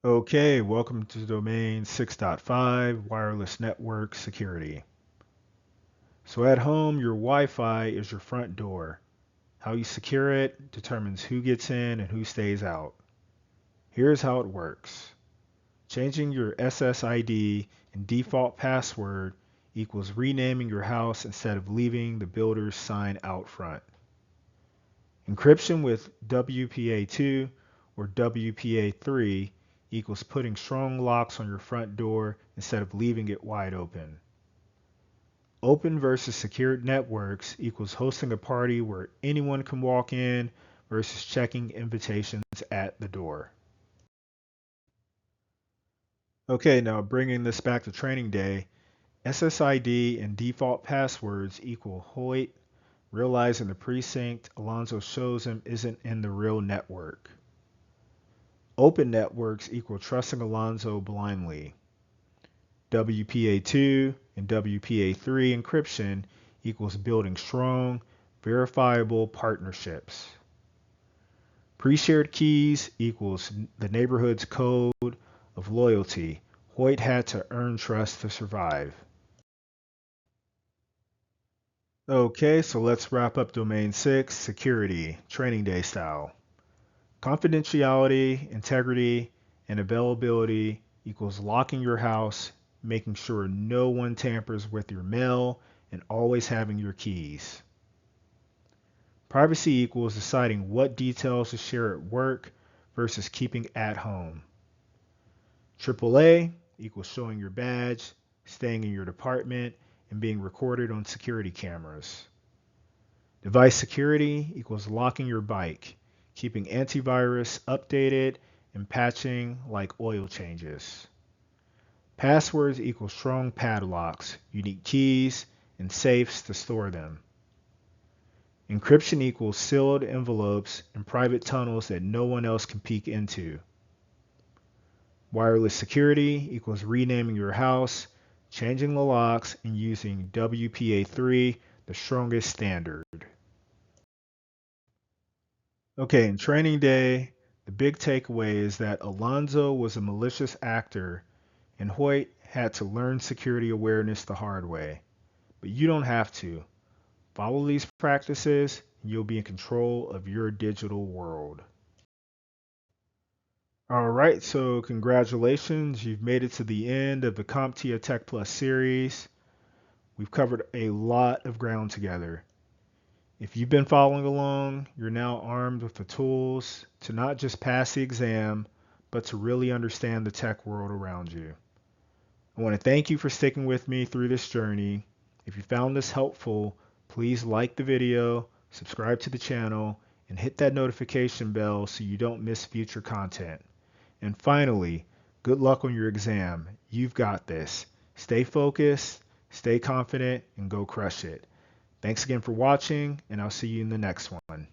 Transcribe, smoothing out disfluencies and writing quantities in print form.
Okay, welcome to domain 6.5 wireless network security. So at home, your Wi-Fi is your front door. How you secure it determines who gets in and who stays out. Here's how it works. Changing your SSID and default password equals renaming your house instead of leaving the builder's sign out front. Encryption with WPA2 or WPA3 equals putting strong locks on your front door instead of leaving it wide open. Open versus secured networks equals hosting a party where anyone can walk in versus checking invitations at the door. Okay, now bringing this back to training day, SSID and default passwords equal Hoyt, realizing the precinct Alonzo shows him isn't in the real network. Open networks equal trusting Alonzo blindly. WPA2 and WPA3 encryption equals building strong, verifiable partnerships. Pre-shared keys equals the neighborhood's code of loyalty. Hoyt had to earn trust to survive. Okay, so let's wrap up domain 6, security, training day style. Confidentiality, integrity, and availability equals locking your house, making sure no one tampers with your mail, and always having your keys. Privacy equals deciding what details to share at work versus keeping at home. AAA equals showing your badge, staying in your department, and being recorded on security cameras. Device security equals locking your bike, keeping antivirus updated, and patching like oil changes. Passwords equal strong padlocks, unique keys, and safes to store them. Encryption equals sealed envelopes and private tunnels that no one else can peek into. Wireless security equals renaming your house, changing the locks, and using WPA3, the strongest standard. Okay, in training day, the big takeaway is that Alonzo was a malicious actor and Hoyt had to learn security awareness the hard way. But you don't have to. Follow these practices and you'll be in control of your digital world. All right, so congratulations. You've made it to the end of the CompTIA Tech Plus series. We've covered a lot of ground together. If you've been following along, you're now armed with the tools to not just pass the exam, but to really understand the tech world around you. I want to thank you for sticking with me through this journey. If you found this helpful, please like the video, subscribe to the channel, and hit that notification bell so you don't miss future content. And finally, good luck on your exam. You've got this. Stay focused, stay confident, and go crush it. Thanks again for watching, and I'll see you in the next one.